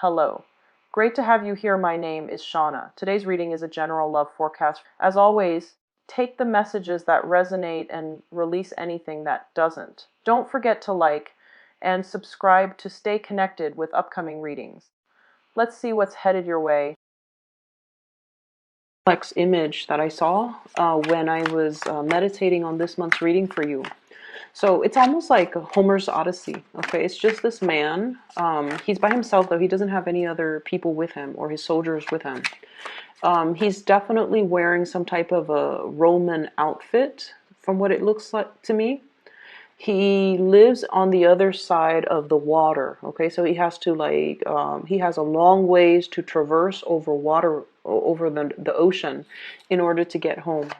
Hello. Great to have you here. My name is Shauna. Today's reading is a general love forecast. As always, take the messages that resonate and release anything that doesn't. Don't forget to like and subscribe to stay connected with upcoming readings. Let's see what's headed your way. Next image that I saw when I was meditating on this month's reading for you. So it's almost like Homer's Odyssey. Okay, it's just this man. He's by himself, though. He doesn't have any other people with him or his soldiers with him. He's definitely wearing some type of a Roman outfit, from what it looks like to me. He lives on the other side of the water. Okay, so he has to he has a long ways to traverse over water, over the ocean, in order to get home.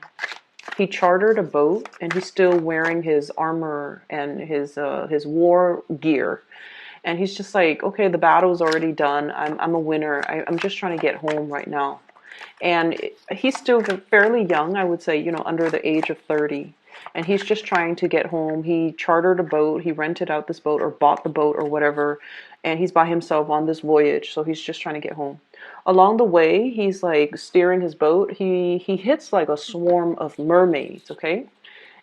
He chartered a boat, and he's still wearing his armor and his war gear. And he's just like, okay, the battle's already done. I'm a winner. I'm just trying to get home right now. And he's still fairly young, I would say, under the age of 30. And he's just trying to get home. He chartered a boat. He rented out this boat or bought the boat or whatever. And he's by himself on this voyage. So he's just trying to get home. Along the way, he's like steering his boat. He hits like a swarm of mermaids, okay?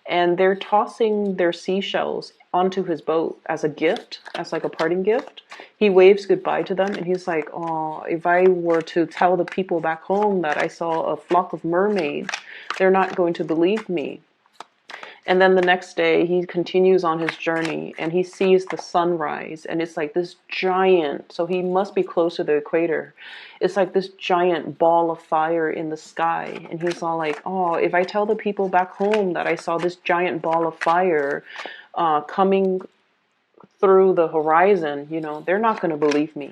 And they're tossing their seashells onto his boat as a gift, as like a parting gift. He waves goodbye to them, and he's like, oh, if I were to tell the people back home that I saw a flock of mermaids, they're not going to believe me. And then the next day, he continues on his journey, and he sees the sunrise, and it's like this giant, so he must be close to the equator. It's like this giant ball of fire in the sky, and he's all like, oh, if I tell the people back home that I saw this giant ball of fire coming through the horizon, they're not going to believe me.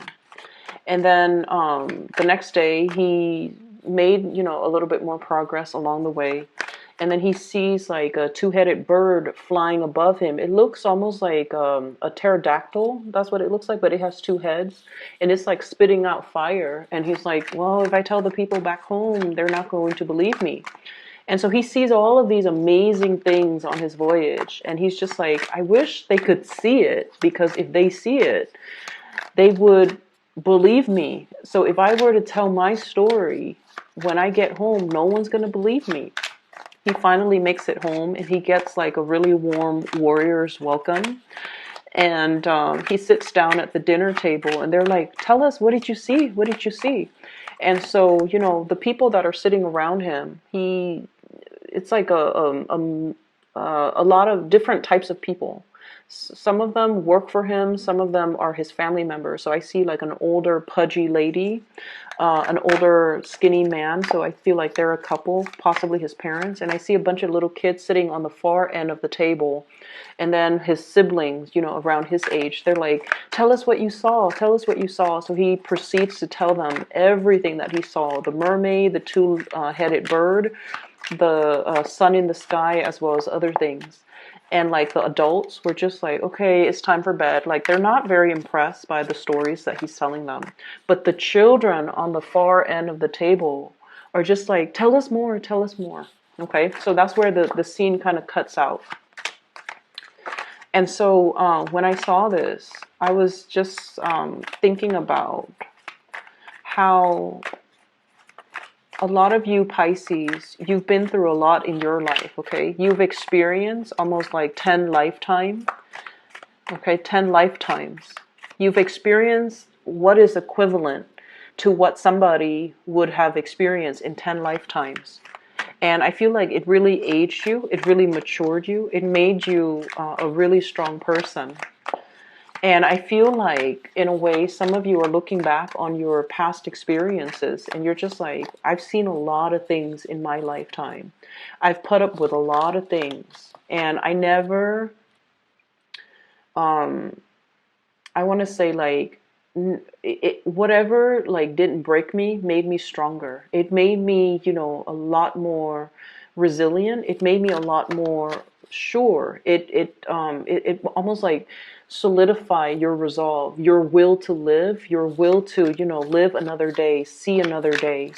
And then the next day, he made, a little bit more progress along the way. And then he sees like a two-headed bird flying above him. It looks almost like a pterodactyl. That's what it looks like, but it has two heads. And it's like spitting out fire. And he's like, well, if I tell the people back home, they're not going to believe me. And so he sees all of these amazing things on his voyage. And he's just like, I wish they could see it, because if they see it, they would believe me. So if I were to tell my story when I get home, no one's going to believe me. He finally makes it home, and he gets like a really warm warrior's welcome. And he sits down at the dinner table, and they're like, tell us, what did you see? What did you see? And so, the people that are sitting around him, it's like a lot of different types of people. Some of them work for him. Some of them are his family members. So I see like an older pudgy lady, an older skinny man. So I feel like they're a couple, possibly his parents. And I see a bunch of little kids sitting on the far end of the table. And then his siblings, around his age, they're like, tell us what you saw. Tell us what you saw. So he proceeds to tell them everything that he saw. The mermaid, the two-headed bird, the sun in the sky, as well as other things. And like the adults were just like, okay, it's time for bed. Like they're not very impressed by the stories that he's telling them. But the children on the far end of the table are just like, tell us more, tell us more. Okay, so that's where the scene kind of cuts out. And so when I saw this, I was just thinking about how a lot of you Pisces, you've been through a lot in your life, okay? You've experienced almost like 10 lifetimes, okay? 10 lifetimes. You've experienced what is equivalent to what somebody would have experienced in 10 lifetimes. And I feel like it really aged you. It really matured you. It made you a really strong person. And I feel like, in a way, some of you are looking back on your past experiences, and you're just like, I've seen a lot of things in my lifetime. I've put up with a lot of things. And I never, I want to say, like, whatever, like, didn't break me made me stronger. It made me, a lot more resilient. It made me a lot more sure. It almost like solidify your resolve, your will to live, your will to, live another day, see another day.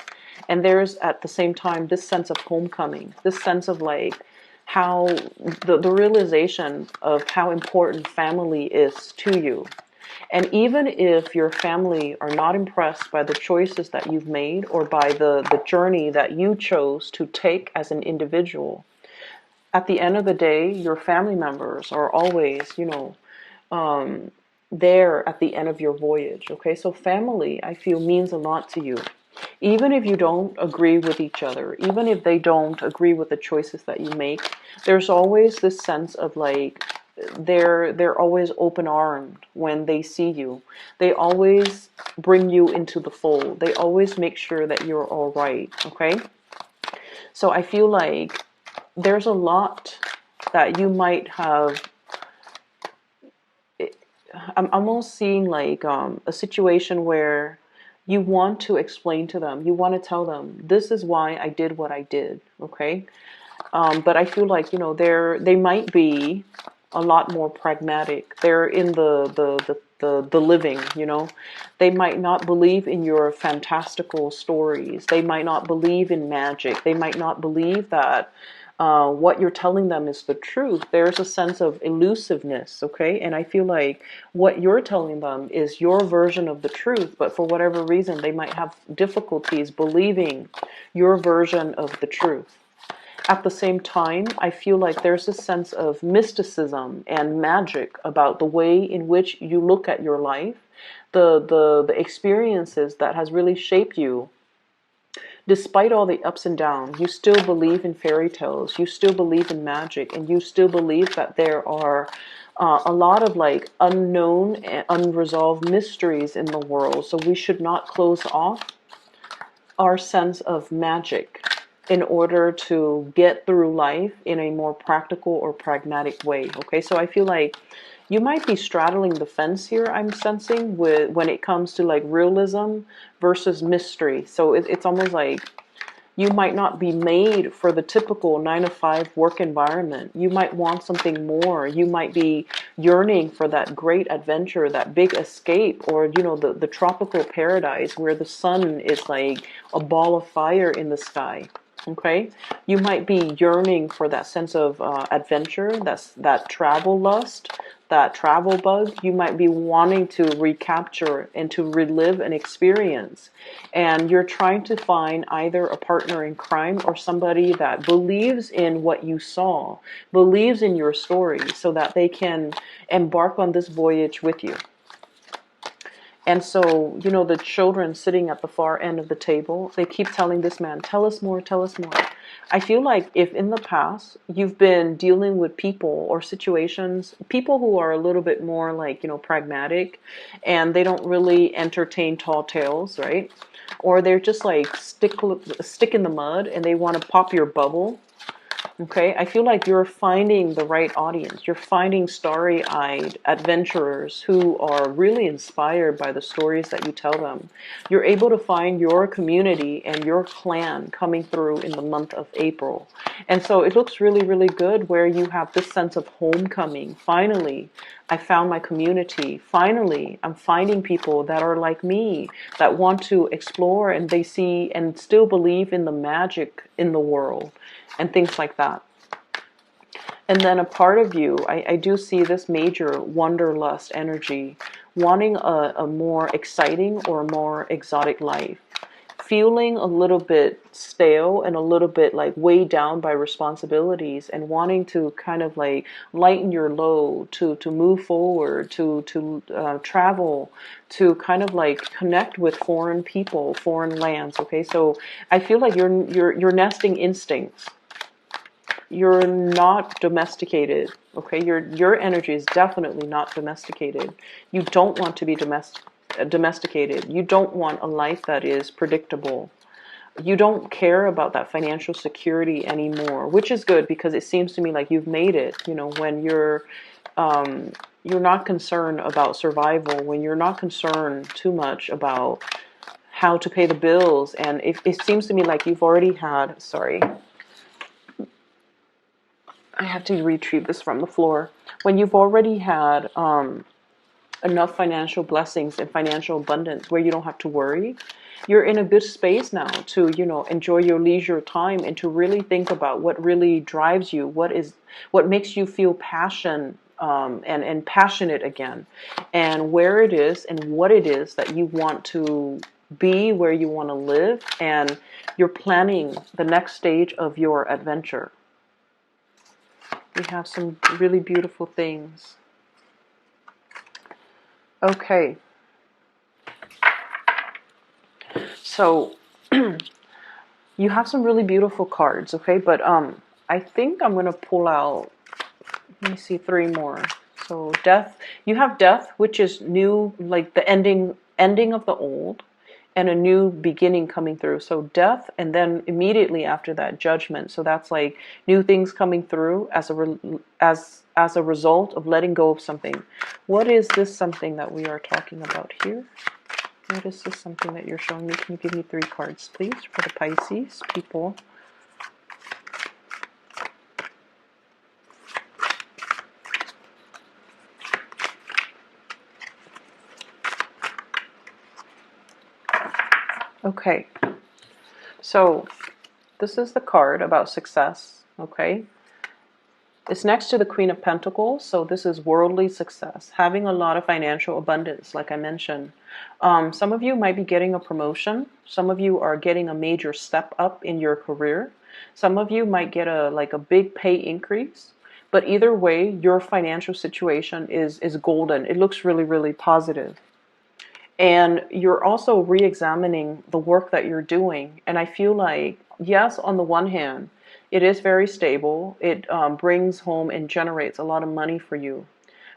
And there's at the same time this sense of homecoming, this sense of like how the realization of how important family is to you. And even if your family are not impressed by the choices that you've made or by the journey that you chose to take as an individual, at the end of the day, your family members are always, there at the end of your voyage. Okay, so family, I feel, means a lot to you. Even if you don't agree with each other, even if they don't agree with the choices that you make, there's always this sense of like they're always open armed when they see you. They always bring you into the fold. They always make sure that you're all right. Okay, so I feel like there's a lot that you might have. I'm almost seeing like a situation where you want to explain to them, you want to tell them, this is why I did what I did, okay? But I feel like, they might be a lot more pragmatic. They're in the living, They might not believe in your fantastical stories. They might not believe in magic. They might not believe that what you're telling them is the truth. There's a sense of elusiveness, okay? And I feel like what you're telling them is your version of the truth, but for whatever reason, they might have difficulties believing your version of the truth. At the same time, I feel like there's a sense of mysticism and magic about the way in which you look at your life, the experiences that has really shaped you. Despite all the ups and downs, you still believe in fairy tales, you still believe in magic, and you still believe that there are a lot of like unknown and unresolved mysteries in the world. So we should not close off our sense of magic in order to get through life in a more practical or pragmatic way. Okay, so I feel like you might be straddling the fence here, I'm sensing, with when it comes to like realism versus mystery. So it's almost like you might not be made for the typical 9 to 5 work environment. You might want something more. You might be yearning for that great adventure, that big escape, or the tropical paradise where the sun is like a ball of fire in the sky. Okay, you might be yearning for that sense of adventure, that travel lust, that travel bug. You might be wanting to recapture and to relive an experience, and you're trying to find either a partner in crime or somebody that believes in what you saw, believes in your story, so that they can embark on this voyage with you. And so, the children sitting at the far end of the table, they keep telling this man, tell us more, tell us more. I feel like if in the past you've been dealing with people or situations, people who are a little bit more like, pragmatic, and they don't really entertain tall tales, right? Or they're just like stick in the mud and they want to pop your bubble. Okay, I feel like you're finding the right audience. You're finding starry-eyed adventurers who are really inspired by the stories that you tell them. You're able to find your community and your clan coming through in the month of April. And so it looks really, really good where you have this sense of homecoming. Finally, I found my community. Finally, I'm finding people that are like me, that want to explore, and they see and still believe in the magic in the world and things like that. And then a part of you, I do see this major wanderlust energy, wanting a more exciting or more exotic life. Feeling a little bit stale and a little bit like weighed down by responsibilities, and wanting to kind of like lighten your load, to move forward, to travel, to kind of like connect with foreign people, foreign lands. Okay, so I feel like your nesting instincts. You're not domesticated. Okay, your energy is definitely not domesticated. You don't want to be domesticated. You don't want a life that is predictable. You don't care about that financial security anymore, which is good because it seems to me like you've made it. When you're not concerned about survival, when you're not concerned too much about how to pay the bills, and it seems to me like you've already had. Sorry. I have to retrieve this from the floor. When you've already had enough financial blessings and financial abundance where you don't have to worry, you're in a good space now to, enjoy your leisure time and to really think about what really drives you, what makes you feel passion and passionate again, and where it is and what it is that you want to be, where you want to live, and you're planning the next stage of your adventure. We have some really beautiful things. Okay. So you have some really beautiful cards, okay? But I think I'm going to pull out, let me see, 3 more. So death, you have death, which is new, like the ending of the old, and a new beginning coming through. So death, and then immediately after that, judgment. So that's like new things coming through as a result of letting go of something. What is this something that we are talking about here? What is this something that you're showing me? Can you give me 3 cards, please, for the Pisces people? Okay, so this is the card about success, okay? It's next to the Queen of Pentacles, so this is worldly success, having a lot of financial abundance, like I mentioned. Some of you might be getting a promotion. Some of you are getting a major step up in your career. Some of you might get a big pay increase. But either way, your financial situation is golden. It looks really, really positive. And you're also re-examining the work that you're doing. And I feel like, yes, on the one hand, it is very stable. It brings home and generates a lot of money for you.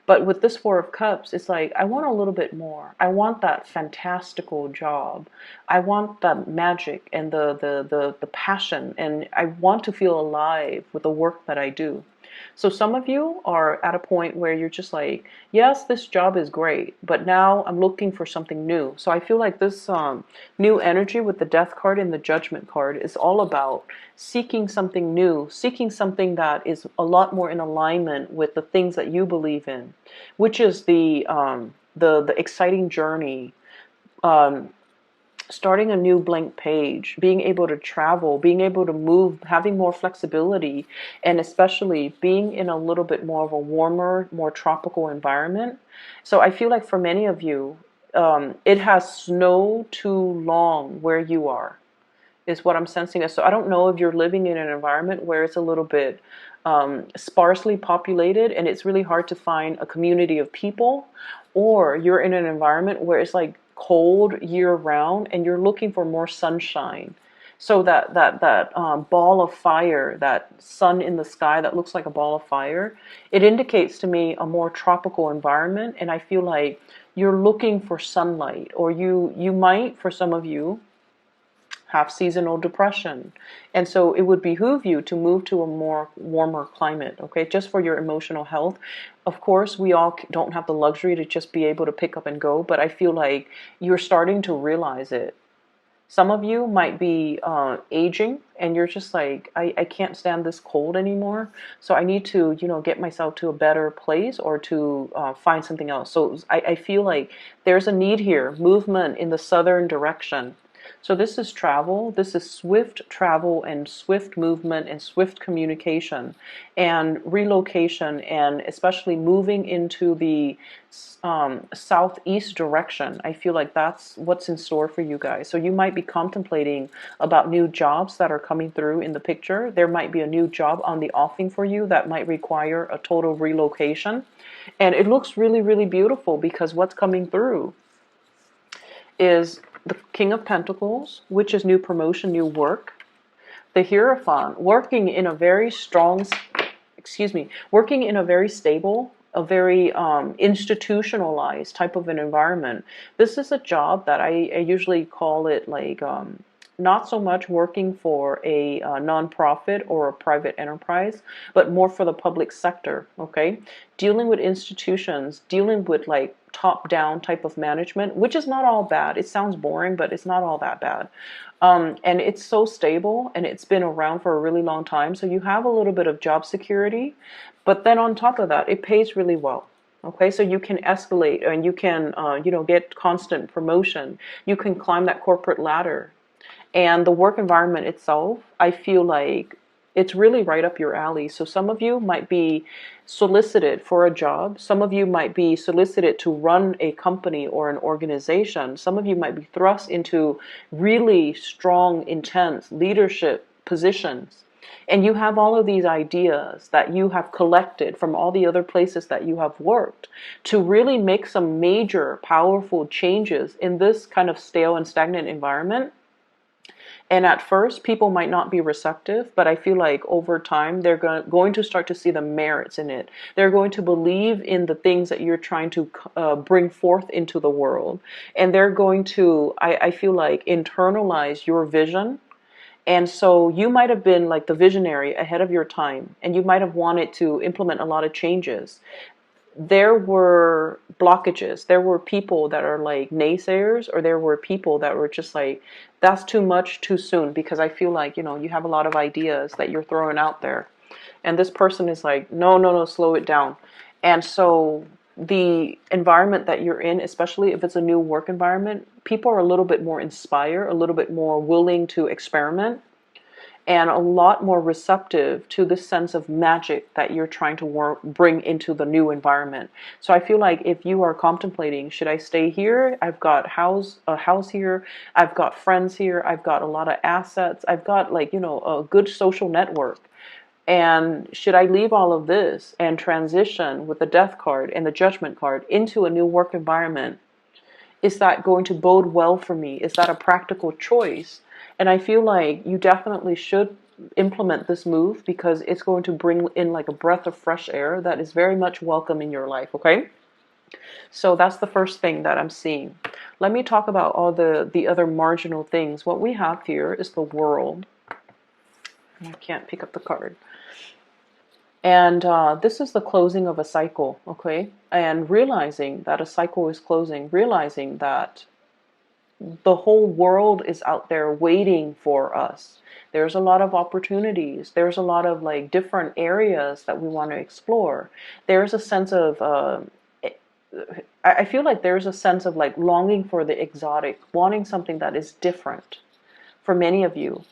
But with this 4 of Cups, it's like, I want a little bit more. I want that fantastical job. I want that magic and the passion. And I want to feel alive with the work that I do. So some of you are at a point where you're just like, yes, this job is great, but now I'm looking for something new. So I feel like this new energy with the Death card and the Judgment card is all about seeking something new, seeking something that is a lot more in alignment with the things that you believe in, which is the exciting journey, starting a new blank page, being able to travel, being able to move, having more flexibility, and especially being in a little bit more of a warmer, more tropical environment. So I feel like for many of you, it has snowed too long where you are, is what I'm sensing. So I don't know if you're living in an environment where it's a little bit sparsely populated and it's really hard to find a community of people, or you're in an environment where it's like cold year round and you're looking for more sunshine. So that ball of fire, that sun in the sky that looks like a ball of fire, it indicates to me a more tropical environment. And I feel like you're looking for sunlight, or you might, for some of you, have seasonal depression. And so it would behoove you to move to a more warmer climate, okay, just for your emotional health. Of course, we all don't have the luxury to just be able to pick up and go, but I feel like you're starting to realize it. Some of you might be aging and you're just like, I can't stand this cold anymore. So I need to, get myself to a better place, or to find something else. So I feel like there's a need here, movement in the southern direction. So this is travel. This is swift travel and swift movement and swift communication and relocation, and especially moving into the southeast direction. I feel like that's what's in store for you guys. So you might be contemplating about new jobs that are coming through in the picture. There might be a new job on the offing for you that might require a total relocation. And it looks really, really beautiful, because what's coming through is the King of Pentacles, which is new promotion, new work. The Hierophant, working in a very strong, working in a very stable, a very institutionalized type of an environment. This is a job that I usually call it like not so much working for a nonprofit or a private enterprise, but more for the public sector, okay? Dealing with institutions, dealing with like top-down type of management, which is not all bad. It sounds boring, but it's not all that bad. And it's so stable, and it's been around for a really long time, so you have a little bit of job security, but then on top of that, it pays really well. Okay, so you can escalate, and you can, get constant promotion. You can climb that corporate ladder. And the work environment itself, I feel like It's really right up your alley. So some of you might be solicited for a job. Some of you might be solicited to run a company or an organization. Some of you might be thrust into really strong, intense leadership positions. And you have all of these ideas that you have collected from all the other places that you have worked to really make some major, powerful changes in this kind of stale and stagnant environment. And at first, people might not be receptive, but I feel like over time, they're going to start to see the merits in it. They're going to believe in the things that you're trying to bring forth into the world. And they're going to, I feel like, internalize your vision. And so you might have been like the visionary ahead of your time, and you might have wanted to implement a lot of changes. There were blockages. There were people that are like naysayers, or there were people that were just like, that's too much too soon, because I feel like, you have a lot of ideas that you're throwing out there. And this person is like, no, no, no, slow it down. And so the environment that you're in, especially if it's a new work environment, people are a little bit more inspired, a little bit more willing to experiment, and a lot more receptive to the sense of magic that you're trying to bring into the new environment. So I feel like if you are contemplating, should I stay here? I've got a house here. I've got friends here. I've got a lot of assets. I've got a good social network. And should I leave all of this and transition with the death card and the judgment card into a new work environment? Is that going to bode well for me? Is that a practical choice? And I feel like you definitely should implement this move, because it's going to bring in like a breath of fresh air that is very much welcome in your life, okay? So that's the first thing that I'm seeing. Let me talk about all the other marginal things. What we have here is the World. I can't pick up the card. And this is the closing of a cycle, okay? And realizing that a cycle is closing, realizing that the whole world is out there waiting for us. There's a lot of opportunities. There's a lot of like different areas that we want to explore. There's a sense of, I feel like there's a sense of like longing for the exotic, wanting something that is different for many of you.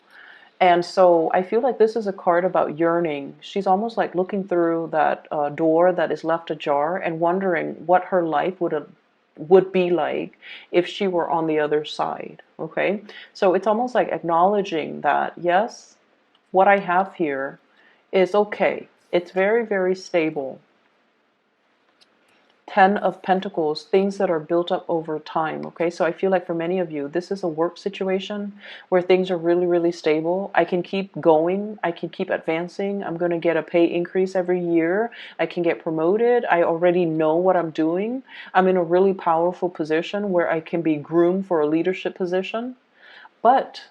And so I feel like this is a card about yearning. She's almost like looking through that door that is left ajar and wondering what her life would be like if she were on the other side. Okay, so it's almost like acknowledging that, yes, what I have here is okay. It's very, very stable. 10 of Pentacles, things that are built up over time, okay? So I feel like for many of you, this is a work situation where things are really, really stable. I can keep going. I can keep advancing. I'm going to get a pay increase every year. I can get promoted. I already know what I'm doing. I'm in a really powerful position where I can be groomed for a leadership position. But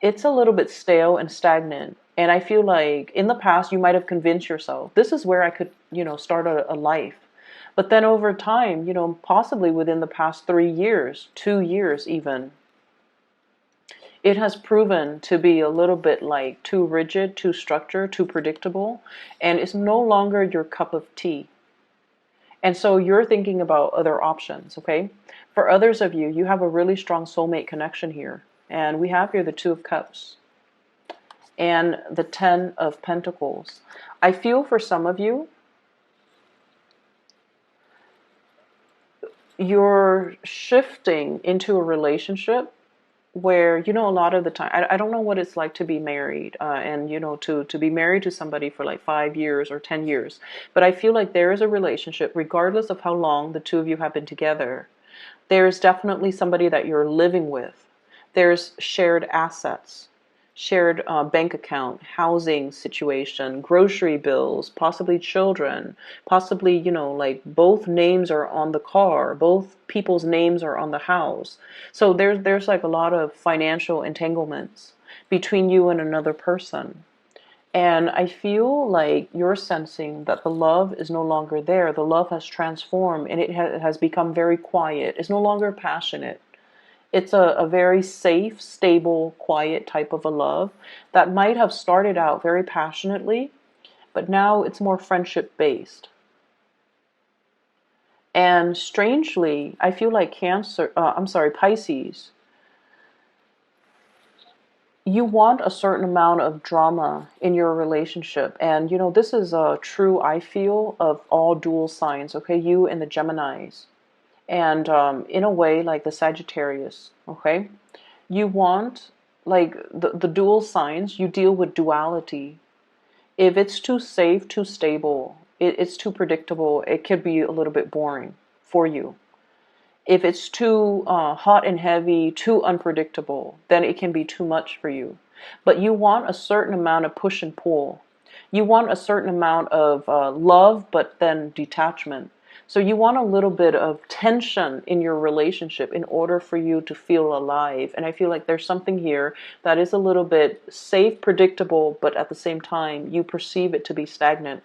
it's a little bit stale and stagnant. And I feel like in the past, you might have convinced yourself, this is where I could, start a life. But then over time, possibly within the past 3 years, 2 years even, it has proven to be a little bit like too rigid, too structured, too predictable, and it's no longer your cup of tea. And so you're thinking about other options, okay? For others of you, you have a really strong soulmate connection here. And we have here the Two of Cups and the 10 of Pentacles. I feel for some of you, you're shifting into a relationship where, a lot of the time, I don't know what it's like to be married and, to be married to somebody for like 5 years or 10 years. But I feel like there is a relationship, regardless of how long the two of you have been together. There's definitely somebody that you're living with. There's shared assets, shared bank account, housing situation, grocery bills, possibly children, possibly, like both names are on the car, both people's names are on the house. So there's like a lot of financial entanglements between you and another person. And I feel like you're sensing that the love is no longer there. The love has transformed, and it has become very quiet. It's no longer passionate. It's a very safe, stable, quiet type of a love that might have started out very passionately, but now it's more friendship based. And strangely, I feel like Pisces, you want a certain amount of drama in your relationship. And, this is true, I feel, of all dual signs, okay? You and the Geminis. And in a way, like the Sagittarius, okay? You want, like, the dual signs, you deal with duality. If it's too safe, too stable, it's too predictable, it could be a little bit boring for you. If it's too hot and heavy, too unpredictable, then it can be too much for you. But you want a certain amount of push and pull. You want a certain amount of love, but then detachment. So you want a little bit of tension in your relationship in order for you to feel alive. And I feel like there's something here that is a little bit safe, predictable, but at the same time, you perceive it to be stagnant.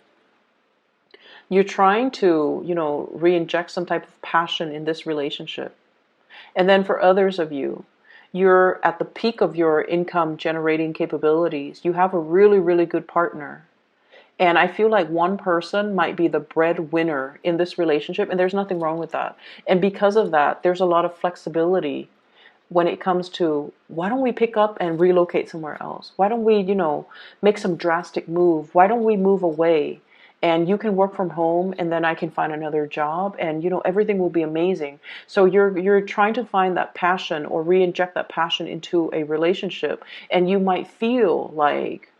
You're trying to, re-inject some type of passion in this relationship. And then for others of you, you're at the peak of your income generating capabilities. You have a really, really good partner. And I feel like one person might be the breadwinner in this relationship, and there's nothing wrong with that. And because of that, there's a lot of flexibility when it comes to, why don't we pick up and relocate somewhere else? Why don't we, make some drastic move? Why don't we move away? And you can work from home, and then I can find another job, and everything will be amazing. So you're trying to find that passion or re-inject that passion into a relationship, and you might feel like,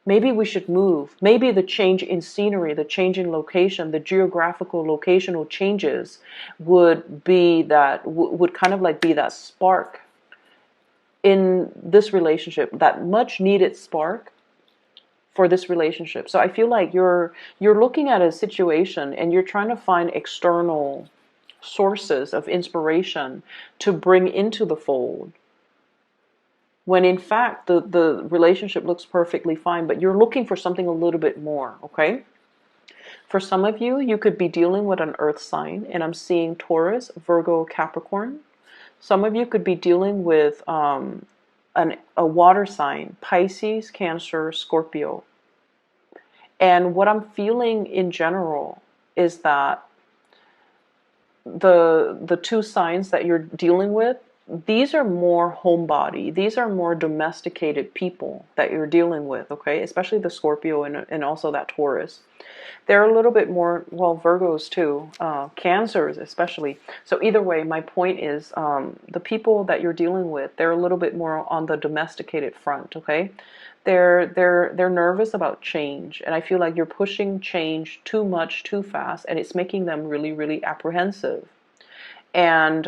maybe we should move. Maybe the change in scenery, the change in location, the geographical locational changes would be that, would kind of like be that spark in this relationship, that much needed spark for this relationship. So I feel like you're looking at a situation and you're trying to find external sources of inspiration to bring into the fold, when in fact the relationship looks perfectly fine, but you're looking for something a little bit more, okay? For some of you, you could be dealing with an earth sign, and I'm seeing Taurus, Virgo, Capricorn. Some of you could be dealing with a water sign, Pisces, Cancer, Scorpio. And what I'm feeling in general is that the two signs that you're dealing with, these are more homebody. These are more domesticated people that you're dealing with, okay? Especially the Scorpio and also that Taurus. They're a little bit more, well, Virgos too, Cancers especially. So either way, my point is the people that you're dealing with, they're a little bit more on the domesticated front, okay? They're nervous about change, and I feel like you're pushing change too much, too fast, and it's making them really, really apprehensive. And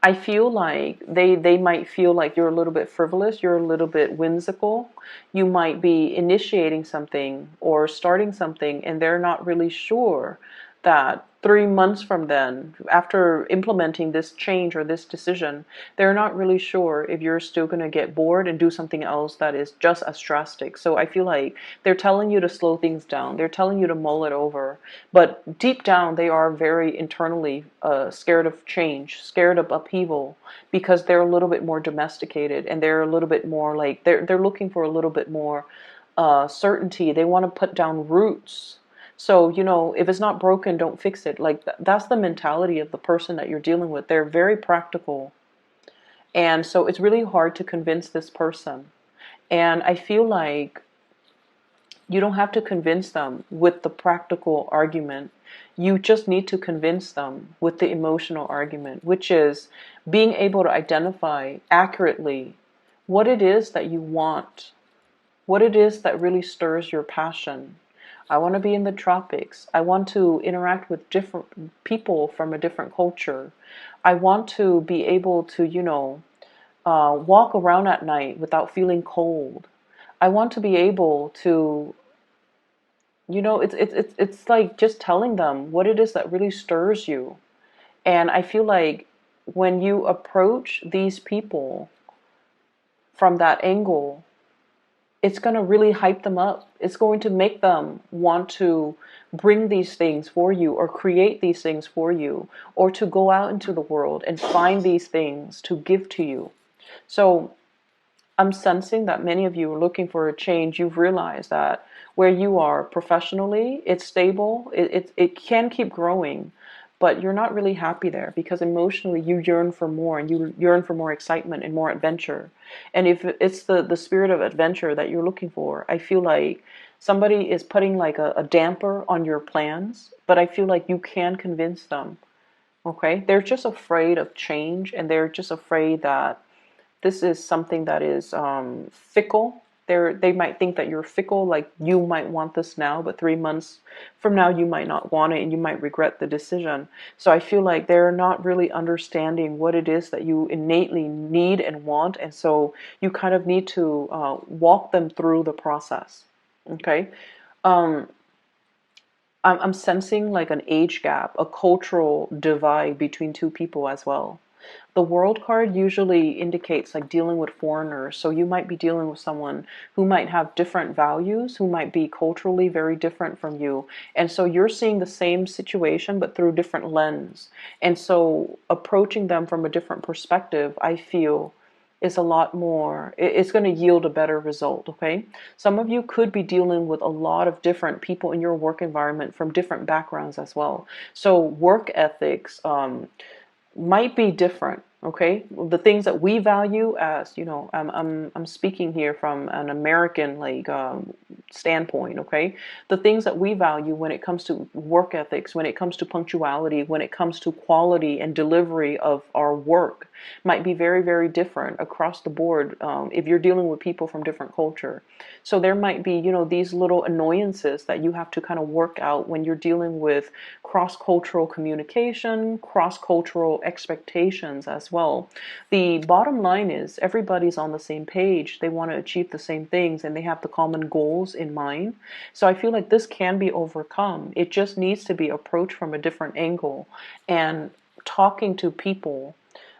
I feel like they might feel like you're a little bit frivolous, you're a little bit whimsical. You might be initiating something or starting something, and they're not really sure that 3 months from then, after implementing this change or this decision, they're not really sure if you're still going to get bored and do something else that is just as drastic. So I feel like they're telling you to slow things down. They're telling you to mull it over. But deep down, they are very internally scared of change, scared of upheaval, because they're a little bit more domesticated, and they're a little bit more like, they're looking for a little bit more certainty. They want to put down roots. So, if it's not broken, don't fix it. Like, that's the mentality of the person that you're dealing with. They're very practical. And so it's really hard to convince this person. And I feel like you don't have to convince them with the practical argument. You just need to convince them with the emotional argument, which is being able to identify accurately what it is that you want, what it is that really stirs your passion. I want to be in the tropics. I want to interact with different people from a different culture. I want to be able to, walk around at night without feeling cold. I want to be able to, it's like just telling them what it is that really stirs you. And I feel like when you approach these people from that angle, it's going to really hype them up. It's going to make them want to bring these things for you, or create these things for you, or to go out into the world and find these things to give to you. So I'm sensing that many of you are looking for a change. You've realized that where you are professionally, it's stable. It can keep growing. but you're not really happy there because emotionally you yearn for more, and you yearn for more excitement and more adventure. And if it's the spirit of adventure that you're looking for, I feel like somebody is putting like a damper on your plans, but I feel like you can convince them. Okay, they're just afraid of change, and they're just afraid that this is something that is fickle. They might think that you're fickle, like you might want this now, but 3 months from now you might not want it and you might regret the decision. So I feel like they're not really understanding what it is that you innately need and want, and so you kind of need to walk them through the process. Okay. Um, I'm sensing like an age gap, a cultural divide between two people as well. The world card usually indicates like dealing with foreigners. So you might be dealing with someone who might have different values, who might be culturally very different from you. And so you're seeing the same situation, but through different lens. And so approaching them from a different perspective, I feel, is a lot more, it's going to yield a better result. Okay, some of you could be dealing with a lot of different people in your work environment from different backgrounds as well. So work ethics might be different. Okay, the things that we value, as you know, I'm speaking here from an American like standpoint. Okay, the things that we value when it comes to work ethics, when it comes to punctuality, when it comes to quality and delivery of our work, might be very, very different across the board if you're dealing with people from different culture. So there might be, you know, these little annoyances that you have to kind of work out when you're dealing with cross-cultural communication, cross-cultural expectations as well. The bottom line is everybody's on the same page. They want to achieve the same things and they have the common goals in mind. So I feel like this can be overcome. It just needs to be approached from a different angle, and talking to people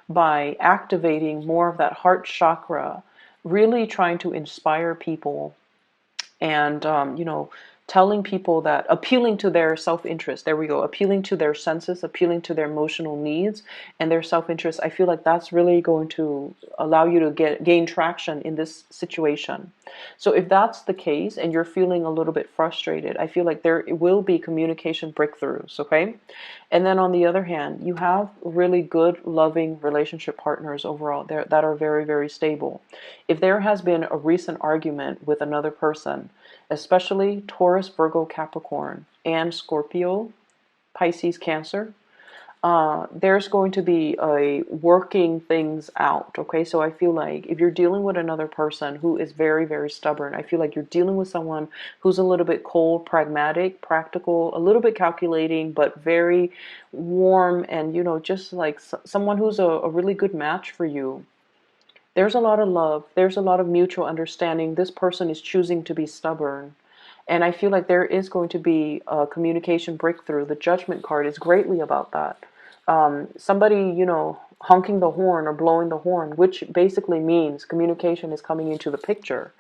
by activating more of that heart chakra, really trying to inspire people, and you know, telling people that, appealing to their self-interest, there we go, appealing to their senses, appealing to their emotional needs and their self-interest. I feel like that's really going to allow you to gain traction in this situation. So if that's the case and you're feeling a little bit frustrated, I feel like there will be communication breakthroughs. Okay, and then on the other hand, you have really good loving relationship partners overall there that are very, very stable. If there has been a recent argument with another person, especially Taurus, Virgo, Capricorn, and Scorpio, Pisces, Cancer, there's going to be a working things out. Okay, so I feel like if you're dealing with another person who is very, very stubborn, I feel like you're dealing with someone who's a little bit cold, pragmatic, practical, a little bit calculating, but very warm, and you know, just like someone who's a really good match for you. There's a lot of love, there's a lot of mutual understanding. This person is choosing to be stubborn. And I feel like there is going to be a communication breakthrough. The Judgment card is greatly about that. Somebody, you know, honking the horn or blowing the horn, which basically means communication is coming into the picture.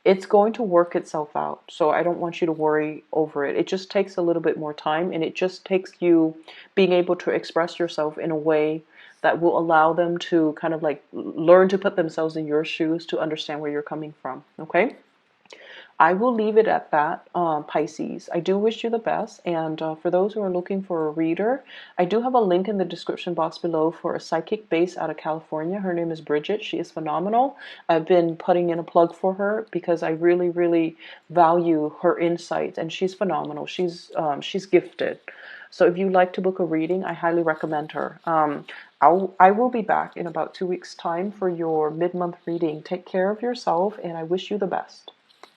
It's going to work itself out. So I don't want you to worry over it. It just takes a little bit more time, and it just takes you being able to express yourself in a way that will allow them to kind of like learn to put themselves in your shoes to understand where you're coming from. Okay? I will leave it at that, Pisces. I do wish you the best. And for those who are looking for a reader, I do have a link in the description box below for a psychic based out of California. Her name is Bridget. She is phenomenal. I've been putting in a plug for her because I really, really value her insights, and she's phenomenal. She's gifted. So if you'd like to book a reading, I highly recommend her. I will be back in about 2 weeks' time for your mid-month reading. Take care of yourself, and I wish you the best.